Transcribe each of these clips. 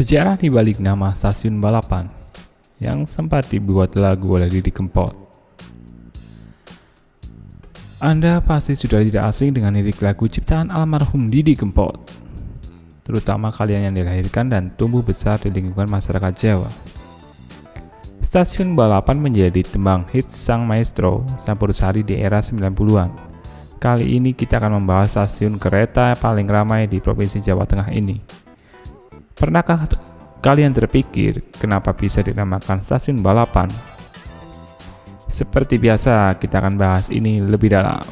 Sejarah di balik nama stasiun balapan yang sempat dibuat lagu oleh Didi Kempot. Anda pasti sudah tidak asing dengan lirik lagu ciptaan almarhum Didi Kempot, terutama kalian yang dilahirkan dan tumbuh besar di lingkungan masyarakat Jawa. Stasiun balapan menjadi tembang hits sang maestro campur sari di era 90-an. Kali ini kita akan membahas stasiun kereta paling ramai di Provinsi Jawa Tengah ini. Pernahkah kalian terpikir kenapa bisa dinamakan stasiun balapan? Seperti biasa, kita akan bahas ini lebih dalam.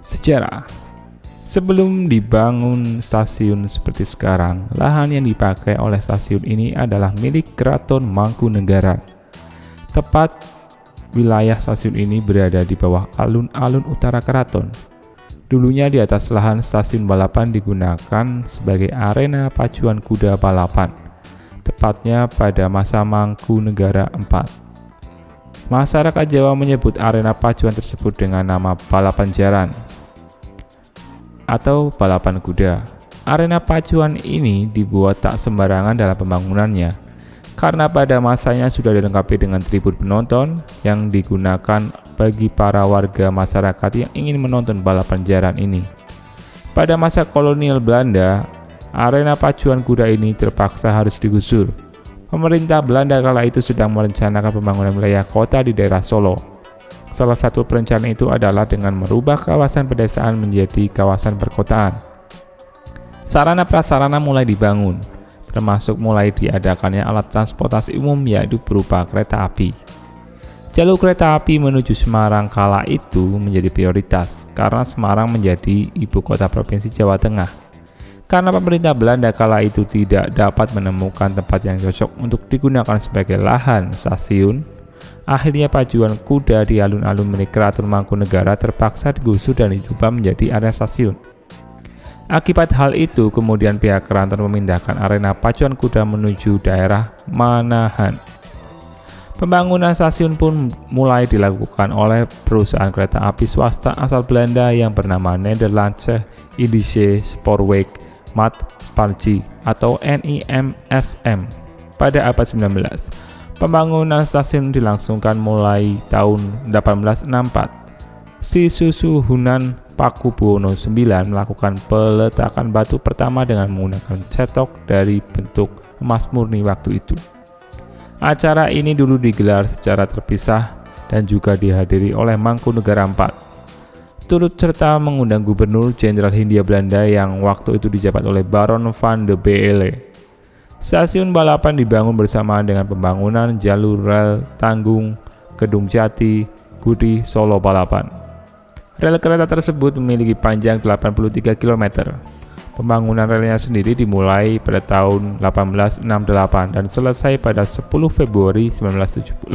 Sejarah. Sebelum dibangun stasiun seperti sekarang, lahan yang dipakai oleh stasiun ini adalah milik Keraton Mangkunagaran. Tepat wilayah stasiun ini berada di bawah alun-alun utara keraton. Dulunya di atas lahan stasiun balapan digunakan sebagai arena pacuan kuda balapan, tepatnya pada masa Mangkunagara IV. Masyarakat Jawa menyebut arena pacuan tersebut dengan nama balapan jaran atau balapan kuda. Arena pacuan ini dibuat tak sembarangan dalam pembangunannya, karena pada masanya sudah dilengkapi dengan tribun penonton yang digunakan bagi para warga masyarakat yang ingin menonton balapan jaran ini. Pada masa kolonial Belanda, arena pacuan kuda ini terpaksa harus digusur. Pemerintah Belanda kala itu sedang merencanakan pembangunan wilayah kota di daerah Solo. Salah satu perencanaan itu adalah dengan merubah kawasan pedesaan menjadi kawasan perkotaan. Sarana prasarana mulai dibangun, termasuk mulai diadakannya alat transportasi umum yaitu berupa kereta api. Jalur kereta api menuju Semarang kala itu menjadi prioritas karena Semarang menjadi ibu kota Provinsi Jawa Tengah. Karena pemerintah Belanda kala itu tidak dapat menemukan tempat yang cocok untuk digunakan sebagai lahan stasiun, akhirnya pacuan kuda di alun-alun milik Keraton Mangkunagara terpaksa digusur dan diubah menjadi area stasiun. Akibat hal itu, kemudian pihak keraton memindahkan arena pacuan kuda menuju daerah Manahan. Pembangunan stasiun pun mulai dilakukan oleh perusahaan kereta api swasta asal Belanda yang bernama Nederlandse Indische Spoorweg Maatschappij atau NIMSM pada abad 19. Pembangunan stasiun dilangsungkan mulai tahun 1864. Si Susuhunan Pakubuwono IX melakukan peletakan batu pertama dengan menggunakan cetok dari bentuk emas murni waktu itu. Acara ini dulu digelar secara terpisah dan juga dihadiri oleh Mangkunagara IV. Turut serta mengundang Gubernur Jenderal Hindia Belanda yang waktu itu dijabat oleh Baron van de Beele. Stasiun balapan dibangun bersamaan dengan pembangunan jalur rel Tanggung, Kedung Jati, Gudi, Solo Balapan. Rel kereta tersebut memiliki panjang 83 km. Pembangunan relnya sendiri dimulai pada tahun 1868 dan selesai pada 10 Februari 1870.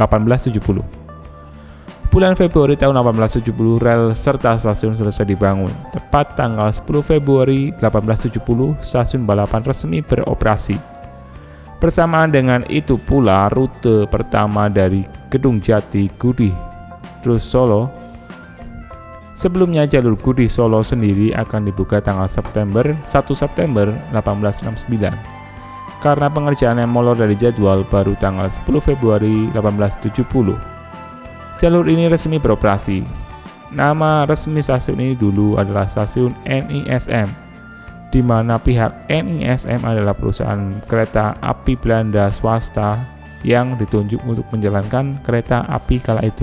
Bulan Februari tahun 1870 rel serta stasiun selesai dibangun. Tepat tanggal 10 Februari 1870 stasiun balapan resmi beroperasi. Bersamaan dengan itu pula rute pertama dari Kedung Jati, Gudi, terus Solo. Sebelumnya jalur Gudi Solo sendiri akan dibuka tanggal 1 September 1869. Karena pengerjaan yang molor dari jadwal baru tanggal 10 Februari 1870. Jalur ini resmi beroperasi. Nama resmi stasiun ini dulu adalah stasiun NISM, di mana pihak NISM adalah perusahaan kereta api Belanda swasta yang ditunjuk untuk menjalankan kereta api kala itu.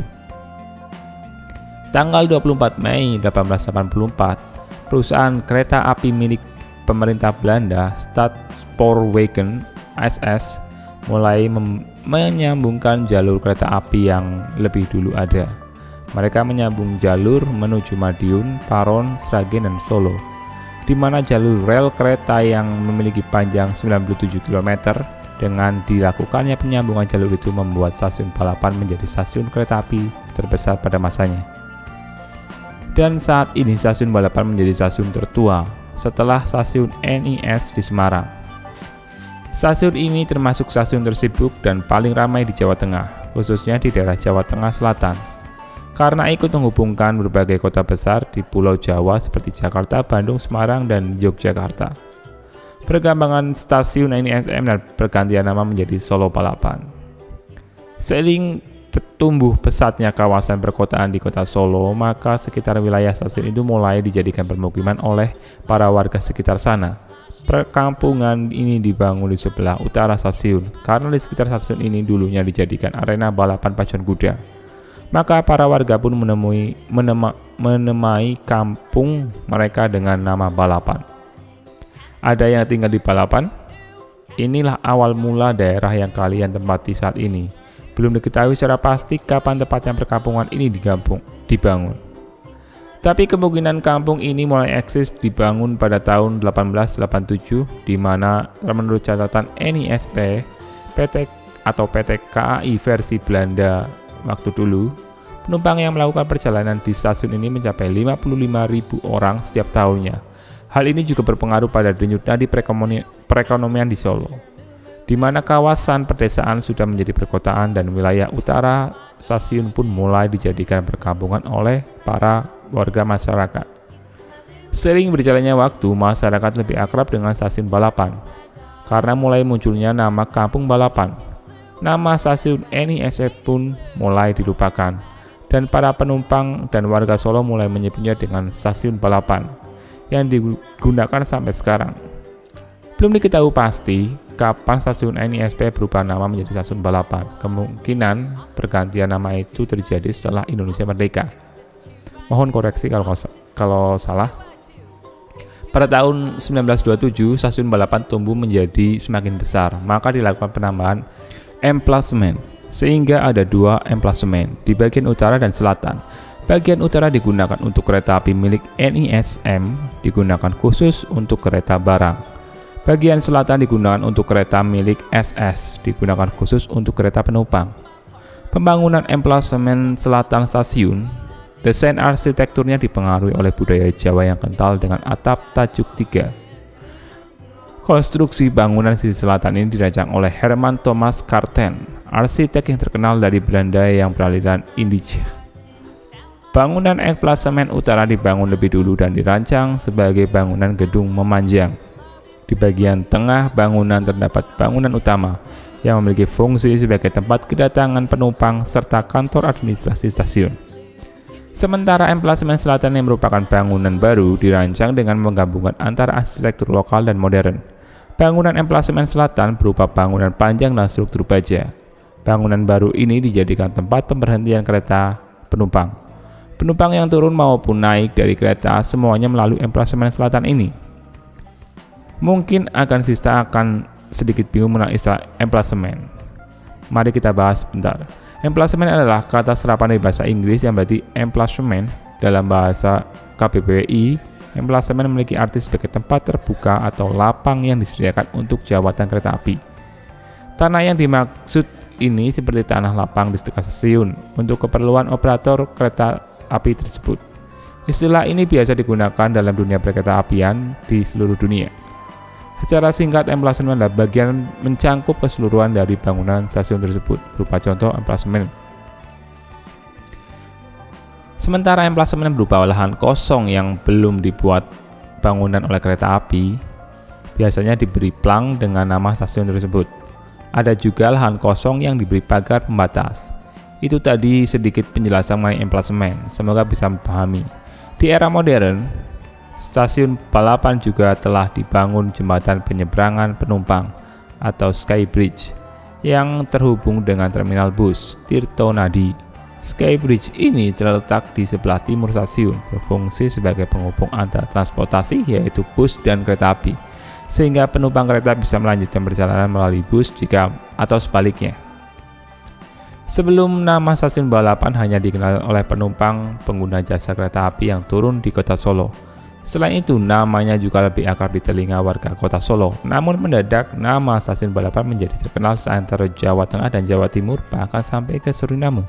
Tanggal 24 Mei 1884, perusahaan kereta api milik pemerintah Belanda, Staatspoorwegen SS, mulai menyambungkan jalur kereta api yang lebih dulu ada. Mereka menyambung jalur menuju Madiun, Paron, Sragen, dan Solo, di mana jalur rel kereta yang memiliki panjang 97 km. Dengan dilakukannya penyambungan jalur itu membuat stasiun balapan menjadi stasiun kereta api terbesar pada masanya. Dan saat ini stasiun balapan menjadi stasiun tertua setelah stasiun NIS di Semarang. Stasiun ini termasuk stasiun tersibuk dan paling ramai di Jawa Tengah, khususnya di daerah Jawa Tengah Selatan. karena ikut menghubungkan berbagai kota besar di Pulau Jawa seperti Jakarta, Bandung, Semarang, dan Yogyakarta. perkembangan stasiun NISM dan pergantian nama menjadi Solo Balapan. Seiring tumbuh pesatnya kawasan perkotaan di kota Solo, maka sekitar wilayah stasiun itu mulai dijadikan permukiman oleh para warga sekitar sana. Perkampungan ini dibangun di sebelah utara stasiun, karena di sekitar stasiun ini dulunya dijadikan arena balapan pacuan kuda. Maka para warga pun menemai kampung mereka dengan nama Balapan. Ada yang tinggal di Balapan? Inilah awal mula daerah yang kalian tempati saat ini. Belum diketahui secara pasti kapan tepatnya perkampungan ini dibangun. Tapi kemungkinan kampung ini mulai eksis dibangun pada tahun 1887, di mana menurut catatan NISP, PT KAI versi Belanda waktu dulu, penumpang yang melakukan perjalanan di stasiun ini mencapai 55.000 orang setiap tahunnya. Hal ini juga berpengaruh pada denyut nadi perekonomian di Solo, di mana kawasan pedesaan sudah menjadi perkotaan dan wilayah utara stasiun pun mulai dijadikan perkampungan oleh para warga masyarakat. Sering berjalannya waktu, masyarakat lebih akrab dengan stasiun Balapan, karena mulai munculnya nama Kampung Balapan. Nama stasiun NISP pun mulai dilupakan, dan para penumpang dan warga Solo mulai menyebutnya dengan stasiun Balapan, yang digunakan sampai sekarang. Belum diketahui pasti kapan stasiun NISP berubah nama menjadi stasiun Balapan. Kemungkinan pergantian nama itu terjadi setelah Indonesia merdeka. Mohon koreksi kalau salah. Pada tahun 1927, stasiun Balapan tumbuh menjadi semakin besar, maka dilakukan penambahan emplasemen, sehingga ada 2 emplasemen di bagian utara dan selatan. Bagian utara digunakan untuk kereta api milik NISM, digunakan khusus untuk kereta barang. Bagian selatan digunakan untuk kereta milik SS, digunakan khusus untuk kereta penumpang. Pembangunan emplasemen selatan stasiun, desain arsitekturnya dipengaruhi oleh budaya Jawa yang kental dengan atap tajuk 3. Konstruksi bangunan sisi selatan ini dirancang oleh Herman Thomas Carten, arsitek yang terkenal dari Belanda yang beraliran India. Bangunan emplasemen utara dibangun lebih dulu dan dirancang sebagai bangunan gedung memanjang. Di bagian tengah bangunan terdapat bangunan utama yang memiliki fungsi sebagai tempat kedatangan penumpang serta kantor administrasi stasiun. Sementara emplasemen selatan yang merupakan bangunan baru dirancang dengan menggabungkan antara arsitektur lokal dan modern. Bangunan emplasemen selatan berupa bangunan panjang dan struktur baja. Bangunan baru ini dijadikan tempat pemberhentian kereta penumpang. Penumpang yang turun maupun naik dari kereta semuanya melalui emplasemen selatan ini. Mungkin Sista akan sedikit bingung mengenai istilah emplasemen. Mari kita bahas sebentar. Emplasemen adalah kata serapan dari bahasa Inggris yang berarti emplacement. Dalam bahasa KBBI, emplasemen memiliki arti sebagai tempat terbuka atau lapang yang disediakan untuk jawatan kereta api. Tanah yang dimaksud ini seperti tanah lapang di dekat stasiun untuk keperluan operator kereta api tersebut. Istilah ini biasa digunakan dalam dunia perkereta apian di seluruh dunia. Secara singkat, emplasemen adalah bagian mencangkup keseluruhan dari bangunan stasiun tersebut, berupa contoh emplasemen. Sementara emplasemen berupa lahan kosong yang belum dibuat bangunan oleh kereta api, biasanya diberi plang dengan nama stasiun tersebut. Ada juga lahan kosong yang diberi pagar pembatas. Itu tadi sedikit penjelasan mengenai emplasemen, semoga bisa memahami. Di era modern, stasiun Balapan juga telah dibangun jembatan penyeberangan penumpang atau Sky Bridge yang terhubung dengan terminal bus Tirto Nadi. Sky Bridge ini terletak di sebelah timur stasiun, berfungsi sebagai penghubung antara transportasi yaitu bus dan kereta api, sehingga penumpang kereta bisa melanjutkan perjalanan melalui bus atau sebaliknya. Sebelum nama stasiun Balapan hanya dikenal oleh penumpang pengguna jasa kereta api yang turun di kota Solo. Selain itu, namanya juga lebih akrab di telinga warga kota Solo. Namun mendadak, nama stasiun Balapan menjadi terkenal seantero Jawa Tengah dan Jawa Timur, bahkan sampai ke Suriname.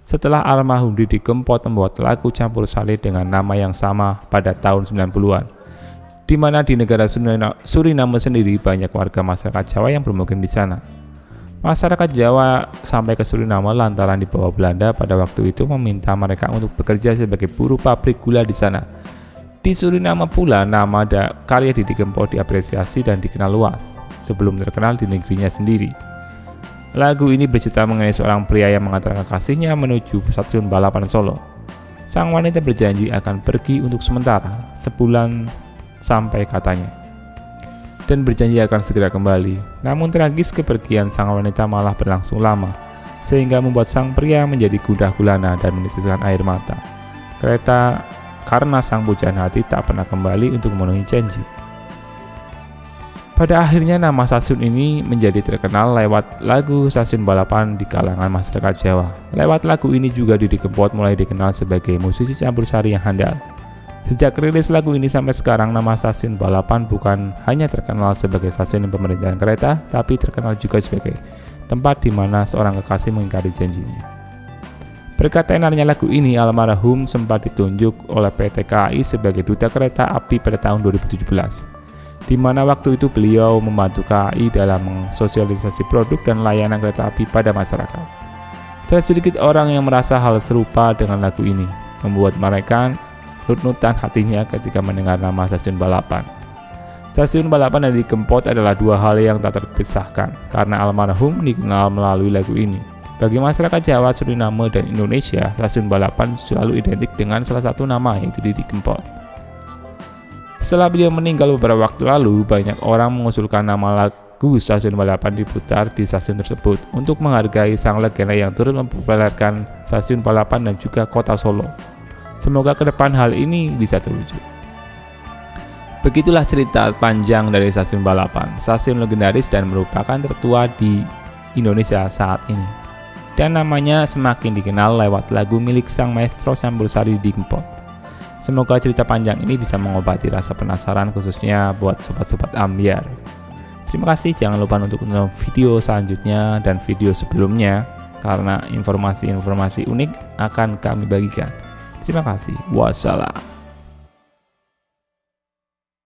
Setelah almarhum Didi Kempot membuat lagu campur salib dengan nama yang sama pada tahun 90-an, di mana di negara Suriname sendiri banyak warga masyarakat Jawa yang bermukim di sana. Masyarakat Jawa sampai ke Suriname lantaran dibawa Belanda pada waktu itu meminta mereka untuk bekerja sebagai buruh pabrik gula di sana. Di Suriname pula nama karya Didi Kempot diapresiasi dan dikenal luas sebelum terkenal di negerinya sendiri. Lagu ini bercerita mengenai seorang pria yang mengantarkan kasihnya menuju stasiun balapan Solo. Sang wanita berjanji akan pergi untuk sementara, sebulan sampai katanya, dan berjanji akan segera kembali. Namun tragis kepergian sang wanita malah berlangsung lama, sehingga membuat sang pria menjadi gundah gulana dan menitiskan air mata. Karena sang pujaan hati tak pernah kembali untuk memenuhi janji. Pada akhirnya nama stasiun ini menjadi terkenal lewat lagu Stasiun Balapan di kalangan masyarakat Jawa. Lewat lagu ini juga Didi Kempot mulai dikenal sebagai musisi campursari yang handal. Sejak rilis lagu ini sampai sekarang, nama Stasiun Balapan bukan hanya terkenal sebagai stasiun pemerintahan kereta, tapi terkenal juga sebagai tempat di mana seorang kekasih mengingkari janjinya. Berkat tenarnya lagu ini, almarhum sempat ditunjuk oleh PT KAI sebagai Duta Kereta Api pada tahun 2017. Di mana waktu itu beliau membantu KAI dalam mensosialisasi produk dan layanan kereta api pada masyarakat. Tak sedikit orang yang merasa hal serupa dengan lagu ini, membuat mereka nut-nutan hatinya ketika mendengar nama Stasiun Balapan. Stasiun Balapan dan Didi Kempot adalah dua hal yang tak terpisahkan, karena almarhum dikenal melalui lagu ini. Bagi masyarakat Jawa, Suriname, dan Indonesia, Stasiun Balapan selalu identik dengan salah satu nama, yaitu Didi Kempot. Setelah beliau meninggal beberapa waktu lalu, banyak orang mengusulkan nama lagu Stasiun Balapan diputar di stasiun tersebut untuk menghargai sang legenda yang turut mempopulerkan Stasiun Balapan dan juga kota Solo. Semoga ke depan hal ini bisa terwujud. Begitulah cerita panjang dari Stasiun Balapan, stasiun legendaris dan merupakan tertua di Indonesia saat ini. Dan namanya semakin dikenal lewat lagu milik sang maestro campursari Didi Kempot. Semoga cerita panjang ini bisa mengobati rasa penasaran khususnya buat sobat-sobat ambyar. Terima kasih, jangan lupa untuk menonton video selanjutnya dan video sebelumnya karena informasi-informasi unik akan kami bagikan. Terima kasih. Wassalam.